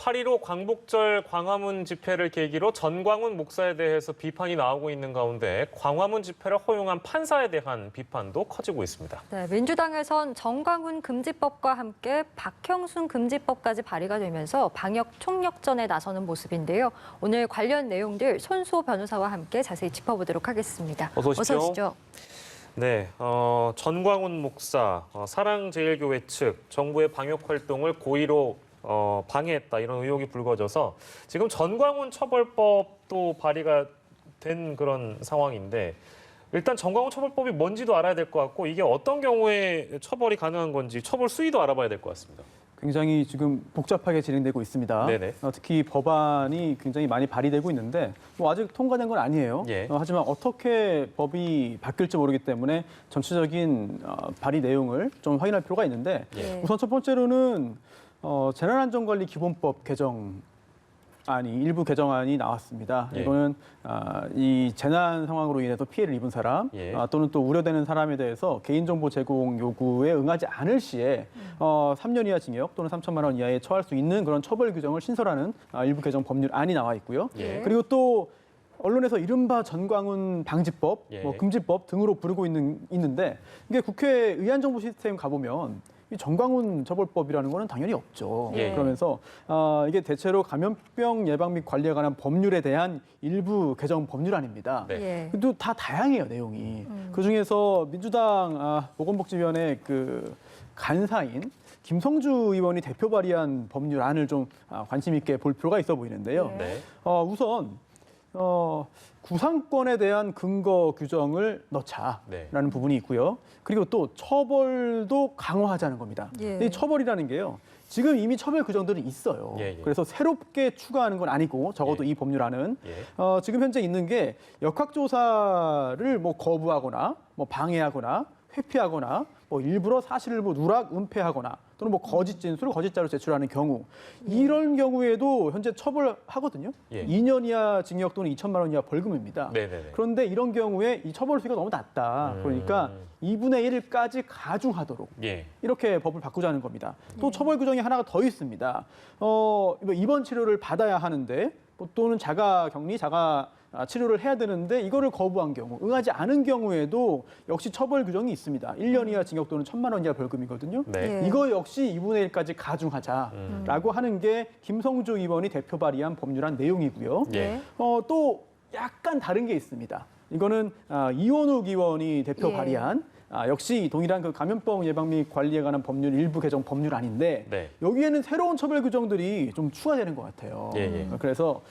8.15 광복절 광화문 집회를 계기로 전광훈 목사에 대해서 비판이 나오고 있는 가운데 광화문 집회를 허용한 판사에 대한 비판도 커지고 있습니다. 네, 민주당에선 전광훈 금지법과 함께 박형순 금지법까지 발의가 되면서 방역 총력전에 나서는 모습인데요. 오늘 관련 내용들 손수호 변호사와 함께 자세히 짚어보도록 하겠습니다. 어서 오십시오. 어서 오시죠. 네, 전광훈 목사, 사랑제일교회 측 정부의 방역 활동을 고의로 방해했다 이런 의혹이 불거져서 지금 전광훈 처벌법도 발의가 된 그런 상황인데 일단 전광훈 처벌법이 뭔지도 알아야 될 것 같고 이게 어떤 경우에 처벌이 가능한 건지 처벌 수위도 알아봐야 될 것 같습니다. 굉장히 지금 복잡하게 진행되고 있습니다. 네네. 특히 법안이 굉장히 많이 발의되고 있는데 뭐 아직 통과된 건 아니에요. 예. 하지만 어떻게 법이 바뀔지 모르기 때문에 전체적인 발의 내용을 좀 확인할 필요가 있는데 예. 우선 첫 번째로는 재난안전관리기본법 일부 개정안이 나왔습니다. 예. 이거는 이 재난 상황으로 인해서 피해를 입은 사람 예. 또는 또 우려되는 사람에 대해서 개인정보 제공 요구에 응하지 않을 시에 3년 이하 징역 또는 3천만 원 이하에 처할 수 있는 그런 처벌 규정을 신설하는 일부 개정 법률안이 나와 있고요. 예. 그리고 또 언론에서 이른바 전광훈 방지법, 예. 금지법 등으로 부르고 있는데 이게 국회 의안정보 시스템 가보면 이 전광훈 처벌법이라는 거는 당연히 없죠. 예. 그러면서 이게 대체로 감염병 예방 및 관리에 관한 법률에 대한 일부 개정 법률안입니다. 네. 예. 근데 다 다양해요, 내용이. 그중에서 민주당 보건복지위원회 그 간사인 김성주 의원이 대표 발의한 법률안을 좀 관심 있게 볼 필요가 있어 보이는데요. 네. 우선 구상권에 대한 근거 규정을 넣자라는 네. 부분이 있고요. 그리고 또 처벌도 강화하자는 겁니다. 예. 이 처벌이라는 게요. 지금 이미 처벌 규정들이 있어요. 예, 예. 그래서 새롭게 추가하는 건 아니고 적어도 예. 이 법률안은 예. 지금 현재 있는 게 역학조사를 뭐 거부하거나 뭐 방해하거나 회피하거나 뭐 일부러 사실을 뭐 누락 은폐하거나 또는 뭐 거짓 진술을 거짓자로 제출하는 경우 이런 경우에도 현재 처벌하거든요. 예. 2년 이하 징역 또는 2천만 원 이하 벌금입니다. 네네네. 그런데 이런 경우에 이 처벌 수위가 너무 낮다. 그러니까 2분의 1까지 가중하도록 예. 이렇게 법을 바꾸자는 겁니다. 또 처벌 규정이 하나가 더 있습니다. 입원 치료를 받아야 하는데 또는 자가 격리, 자가 치료를 해야 되는데 이거를 거부한 경우, 응하지 않은 경우에도 역시 처벌 규정이 있습니다. 1년 이하 징역 또는 1천만 원 이하 벌금이거든요. 네. 예. 이거 역시 2분의 1까지 가중하자라고 하는 게 김성주 의원이 대표 발의한 법률안 내용이고요. 예. 또 약간 다른 게 있습니다. 이거는 이원욱 의원이 대표 예. 발의한 역시 동일한 그 감염병 예방 및 관리에 관한 법률 일부 개정 법률안인데 네. 여기에는 새로운 처벌 규정들이 좀 추가되는 것 같아요. 예, 예. 그래서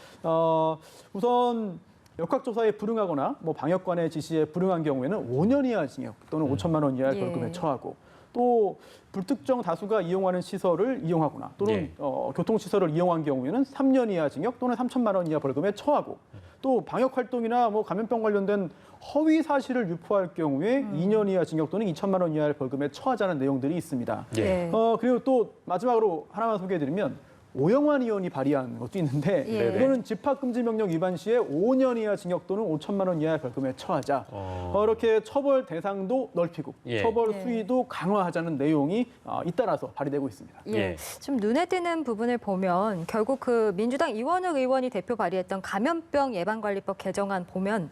우선 역학조사에 불응하거나 뭐 방역관의 지시에 불응한 경우에는 5년 이하 징역 또는 5천만 원 이하의 예. 벌금에 처하고 또 불특정 다수가 이용하는 시설을 이용하거나 또는 예. 교통시설을 이용한 경우에는 3년 이하 징역 또는 3천만 원 이하 벌금에 처하고 또 방역 활동이나 뭐 감염병 관련된 허위 사실을 유포할 경우에 2년 이하 징역 또는 2천만 원 이하의 벌금에 처하자는 내용들이 있습니다. 예. 예. 그리고 또 마지막으로 하나만 소개해드리면 오영환 의원이 발의한 것도 있는데 예. 이거는 집합금지명령 위반 시에 5년 이하 징역 또는 5천만 원 이하의 벌금에 처하자. 이렇게 처벌 대상도 넓히고 예. 처벌 예. 수위도 강화하자는 내용이 잇따라서 발의되고 있습니다. 예. 예. 좀 눈에 띄는 부분을 보면 결국 그 민주당 이원욱 의원이 대표 발의했던 감염병 예방관리법 개정안 보면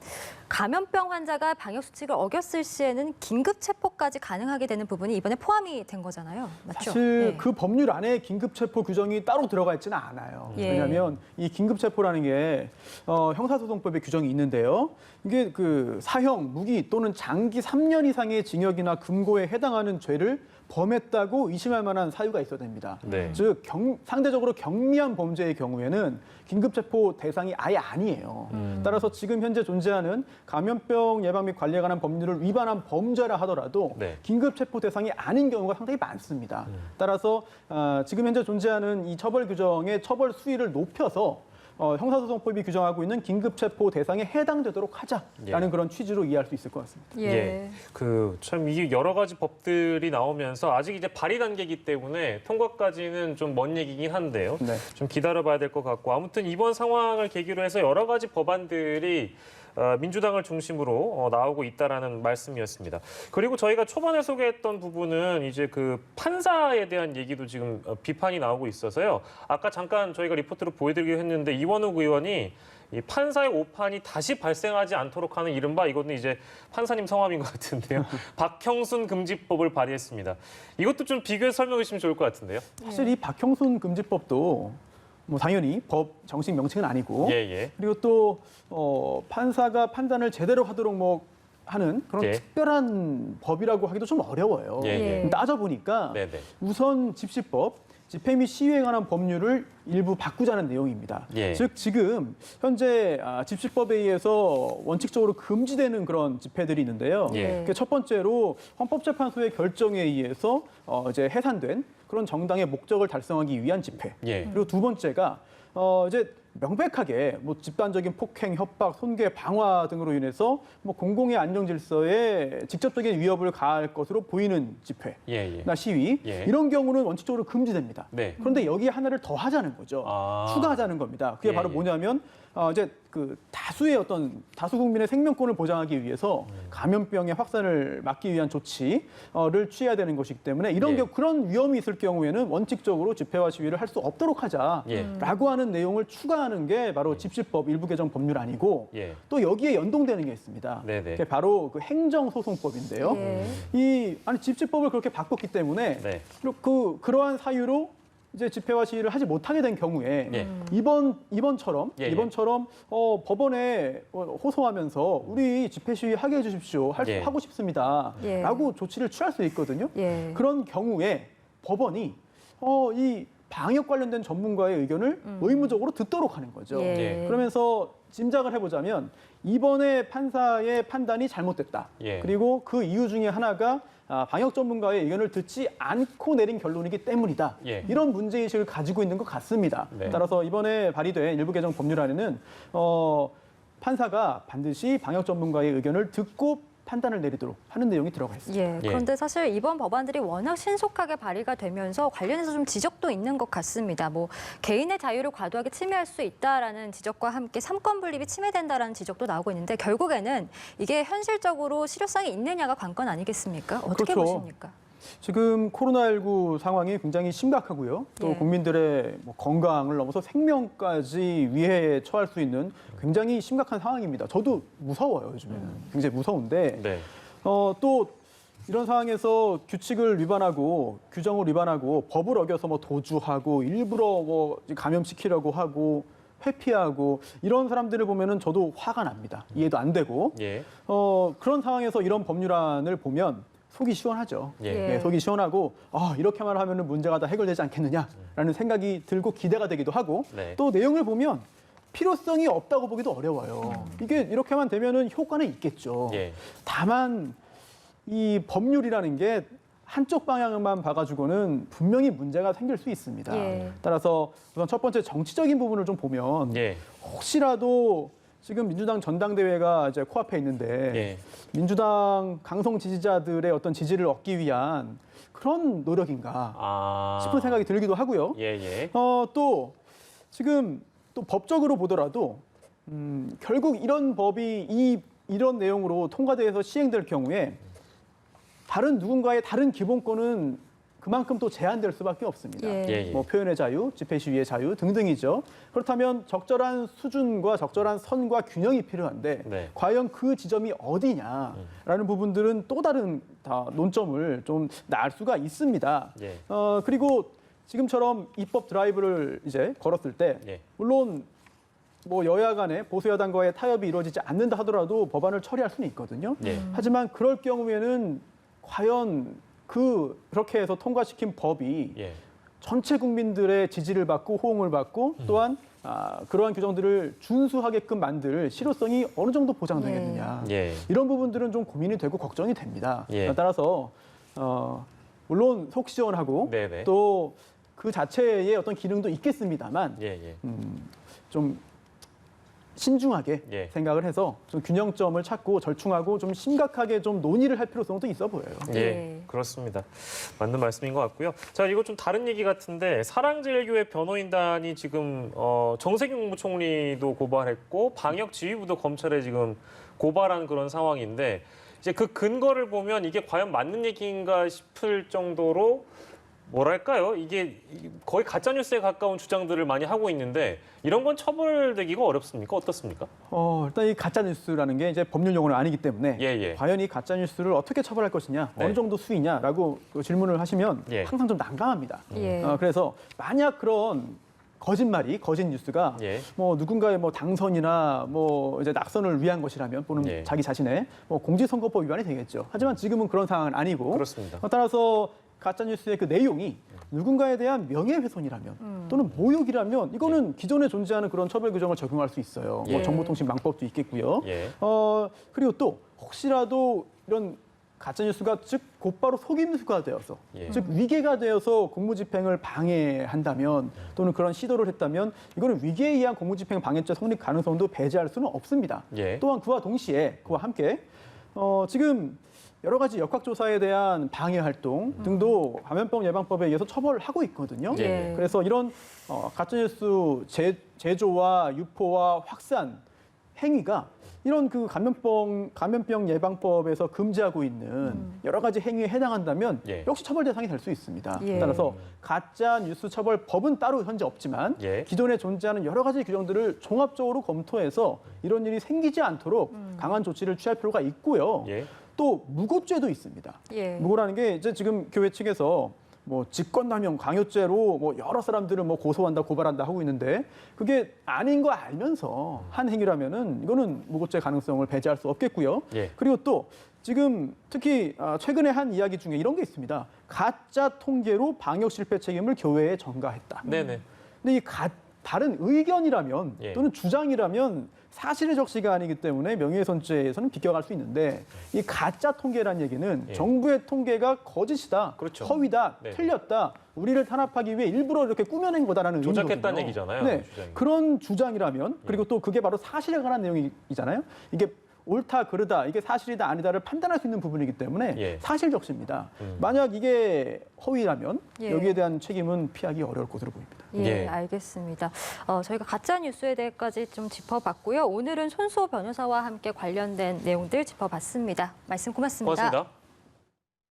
감염병 환자가 방역 수칙을 어겼을 시에는 긴급 체포까지 가능하게 되는 부분이 이번에 포함이 된 거잖아요. 맞죠? 사실 예. 그 법률 안에 긴급체포 규정이 따로 들어가 있지는 않아요. 예. 왜냐하면 이 긴급체포라는 게 형사소송법에 규정이 있는데요. 이게 그 사형, 무기 또는 장기 3년 이상의 징역이나 금고에 해당하는 죄를 범했다고 의심할 만한 사유가 있어야 됩니다. 네. 즉 상대적으로 경미한 범죄의 경우에는 긴급체포 대상이 아예 아니에요. 따라서 지금 현재 존재하는 감염병 예방 및 관리에 관한 법률을 위반한 범죄라 하더라도 네. 긴급체포 대상이 아닌 경우가 상당히 많습니다. 따라서 지금 현재 존재하는 이 처벌 규정의 처벌 수위를 높여서 형사소송법이 규정하고 있는 긴급체포 대상에 해당되도록 하자라는 예. 그런 취지로 이해할 수 있을 것 같습니다. 예. 참 이게 여러 가지 법들이 나오면서 아직 이제 발의 단계이기 때문에 통과까지는 좀 먼 얘기긴 한데요. 네. 좀 기다려봐야 될 것 같고 아무튼 이번 상황을 계기로 해서 여러 가지 법안들이 민주당을 중심으로 나오고 있다라는 말씀이었습니다. 그리고 저희가 초반에 소개했던 부분은 이제 그 판사에 대한 얘기도 지금 비판이 나오고 있어서요. 아까 잠깐 저희가 리포트로 보여드리기로 했는데 이원욱 의원이 이 판사의 오판이 다시 발생하지 않도록 하는 이른바 이거는 이제 판사님 성함인 것 같은데요. 박형순 금지법을 발의했습니다. 이것도 좀 비교해서 설명해 주시면 좋을 것 같은데요. 사실 이 박형순 금지법도 뭐 당연히 법 정식 명칭은 아니고 예. 그리고 또 판사가 판단을 제대로 하도록 뭐 하는 그런 예. 특별한 법이라고 하기도 좀 어려워요. 예. 따져보니까 네네. 우선 집시법, 집회 및 시위에 관한 법률을 일부 바꾸자는 내용입니다. 예. 즉 지금 현재 집시법에 의해서 원칙적으로 금지되는 그런 집회들이 있는데요. 예. 첫 번째로 헌법재판소의 결정에 의해서 이제 해산된 그런 정당의 목적을 달성하기 위한 집회. 예. 그리고 두 번째가 이제 명백하게 뭐 집단적인 폭행, 협박, 손괴, 방화 등으로 인해서 뭐 공공의 안정 질서에 직접적인 위협을 가할 것으로 보이는 집회. 예. 나 시위 예. 이런 경우는 원칙적으로 금지됩니다. 네. 그런데 여기에 하나를 더 하자는 거죠. 추가하자는 겁니다. 그게 예, 바로 예. 뭐냐면 이제 그 다수 국민의 생명권을 보장하기 위해서 감염병의 확산을 막기 위한 조치를 취해야 되는 것이기 때문에 이런 예. 경우 그런 위험이 있을 경우에는 원칙적으로 집회와 시위를 할 수 없도록 하자라고 하는 내용을 추가하는 게 바로 집시법 일부 개정 법률 아니고 예. 또 여기에 연동되는 게 있습니다. 네네. 그게 바로 그 행정소송법인데요. 예. 집시법을 그렇게 바꿨기 때문에 네. 그러한 사유로 이제 집회와 시위를 하지 못하게 된 경우에 예. 이번처럼 예. 법원에 호소하면서 우리 집회 시위 하게 해주십시오 예. 하고 싶습니다라고 예. 조치를 취할 수 있거든요. 예. 그런 경우에 법원이 이 방역 관련된 전문가의 의견을 의무적으로 듣도록 하는 거죠. 예. 그러면서 짐작을 해보자면 이번에 판사의 판단이 잘못됐다. 예. 그리고 그 이유 중에 하나가 방역 전문가의 의견을 듣지 않고 내린 결론이기 때문이다. 예. 이런 문제의식을 가지고 있는 것 같습니다. 네. 따라서 이번에 발의된 일부 개정 법률안에는 판사가 반드시 방역 전문가의 의견을 듣고 판단을 내리도록 하는 내용이 들어가 있습니다. 예, 그런데 사실 이번 법안들이 워낙 신속하게 발의가 되면서 관련해서 좀 지적도 있는 것 같습니다. 뭐 개인의 자유를 과도하게 침해할 수 있다라는 지적과 함께 삼권 분립이 침해된다라는 지적도 나오고 있는데 결국에는 이게 현실적으로 실효성이 있느냐가 관건 아니겠습니까? 어떻게 그렇죠. 보십니까? 지금 코로나19 상황이 굉장히 심각하고요. 또 예. 국민들의 뭐 건강을 넘어서 생명까지 위해에 처할 수 있는 굉장히 심각한 상황입니다. 저도 무서워요, 요즘에는. 굉장히 무서운데 네. 또 이런 상황에서 규칙을 위반하고 규정을 위반하고 법을 어겨서 뭐 도주하고 일부러 뭐 감염시키려고 하고 회피하고 이런 사람들을 보면은 저도 화가 납니다. 이해도 안 되고 예. 그런 상황에서 이런 법률안을 보면 속이 시원하죠. 예. 예. 네, 속이 시원하고 이렇게만 하면은 문제가 다 해결되지 않겠느냐라는 생각이 들고 기대가 되기도 하고 네. 또 내용을 보면 필요성이 없다고 보기도 어려워요. 이게 이렇게만 되면은 효과는 있겠죠. 예. 다만 이 법률이라는 게 한쪽 방향만 봐가지고는 분명히 문제가 생길 수 있습니다. 예. 따라서 우선 첫 번째 정치적인 부분을 좀 보면 예. 혹시라도 지금 민주당 전당대회가 이제 코앞에 있는데 예. 민주당 강성 지지자들의 어떤 지지를 얻기 위한 그런 노력인가 싶은 생각이 들기도 하고요. 예. 또 지금 또 법적으로 보더라도 결국 이런 법이 이런 내용으로 통과돼서 시행될 경우에 다른 누군가의 다른 기본권은 그만큼 또 제한될 수밖에 없습니다. 예. 뭐 표현의 자유, 집회 시위의 자유 등등이죠. 그렇다면 적절한 수준과 적절한 선과 균형이 필요한데 네. 과연 그 지점이 어디냐라는 부분들은 또 다른 논점을 좀 낳을 수가 있습니다. 예. 그리고 지금처럼 입법 드라이브를 이제 걸었을 때 예. 물론 뭐 여야 간에 보수 여당과의 타협이 이루어지지 않는다 하더라도 법안을 처리할 수는 있거든요. 예. 하지만 그럴 경우에는 과연 그렇게 해서 통과시킨 법이 예. 전체 국민들의 지지를 받고 호응을 받고 또한 그러한 규정들을 준수하게끔 만들 실효성이 어느 정도 보장되겠느냐. 예. 이런 부분들은 좀 고민이 되고 걱정이 됩니다. 예. 따라서 물론 속 시원하고 네네. 또 그 자체의 어떤 기능도 있겠습니다만 예. 좀 신중하게 예. 생각을 해서 좀 균형점을 찾고 절충하고 좀 심각하게 좀 논의를 할 필요성도 있어 보여요. 예, 예. 그렇습니다. 맞는 말씀인 것 같고요. 자, 이거 좀 다른 얘기 같은데 사랑제일교회 변호인단이 지금 정세균 국무총리도 고발했고 방역지휘부도 검찰에 지금 고발한 그런 상황인데 이제 그 근거를 보면 이게 과연 맞는 얘기인가 싶을 정도로 뭐랄까요? 이게 거의 가짜뉴스에 가까운 주장들을 많이 하고 있는데 이런 건 처벌되기가 어렵습니까? 어떻습니까? 일단 이 가짜 뉴스라는 게 이제 법률 용어는 아니기 때문에 예, 예. 과연 이 가짜 뉴스를 어떻게 처벌할 것이냐, 네. 어느 정도 수위냐라고 그 질문을 하시면 예. 항상 좀 난감합니다. 예. 그래서 만약 그런 거짓말이 거짓 뉴스가 예. 뭐 누군가의 뭐 당선이나 뭐 이제 낙선을 위한 것이라면 또는 예. 자기 자신의 뭐 공직선거법 위반이 되겠죠. 하지만 지금은 그런 상황은 아니고 그렇습니다. 따라서 가짜 뉴스의 그 내용이 누군가에 대한 명예훼손이라면 또는 모욕이라면 이거는 기존에 존재하는 그런 처벌 규정을 적용할 수 있어요. 예. 뭐 정보통신망법도 있겠고요. 예. 그리고 또 혹시라도 이런 가짜 뉴스가 즉 곧바로 속임수가 되어서 예. 즉 위계가 되어서 공무집행을 방해한다면 또는 그런 시도를 했다면 이거는 위계에 의한 공무집행 방해죄 성립 가능성도 배제할 수는 없습니다. 예. 또한 그와 동시에 그와 함께 지금 여러 가지 역학조사에 대한 방해 활동 등도 감염병 예방법에 의해서 처벌을 하고 있거든요. 예. 그래서 이런 가짜뉴스 제조와 유포와 확산 행위가 이런 그 감염병 예방법에서 금지하고 있는 여러 가지 행위에 해당한다면 예. 역시 처벌 대상이 될 수 있습니다. 예. 따라서 가짜 뉴스 처벌법은 따로 현재 없지만 예. 기존에 존재하는 여러 가지 규정들을 종합적으로 검토해서 이런 일이 생기지 않도록 강한 조치를 취할 필요가 있고요. 예. 또 무고죄도 있습니다. 예. 무고라는 게 이제 지금 교회 측에서 뭐 직권남용 강요죄로 뭐 여러 사람들을 뭐 고소한다 고발한다 하고 있는데 그게 아닌 거 알면서 한 행위라면은 이거는 무고죄 가능성을 배제할 수 없겠고요. 예. 그리고 또 지금 특히 최근에 한 이야기 중에 이런 게 있습니다. 가짜 통계로 방역 실패 책임을 교회에 전가했다. 네네. 근데 이 다른 의견이라면 예. 또는 주장이라면 사실의 적시가 아니기 때문에 명예훼손죄에서는 비껴갈 수 있는데 이 가짜 통계라는 얘기는 예. 정부의 통계가 거짓이다, 그렇죠. 허위다, 네. 틀렸다, 우리를 탄압하기 위해 일부러 이렇게 꾸며낸 거다라는 조작했다는 의미거든요. 얘기잖아요, 네, 주장이. 그런 주장이라면 그리고 또 그게 바로 사실에 관한 내용이잖아요. 이게 옳다, 그르다, 이게 사실이다, 아니다를 판단할 수 있는 부분이기 때문에 예. 사실 적시입니다. 만약 이게 허위라면 예. 여기에 대한 책임은 피하기 어려울 것으로 보입니다. 예, 예. 알겠습니다. 저희가 가짜 뉴스에 대해까지 좀 짚어봤고요. 오늘은 손수호 변호사와 함께 관련된 내용들 짚어봤습니다. 말씀 고맙습니다. 고맙습니다.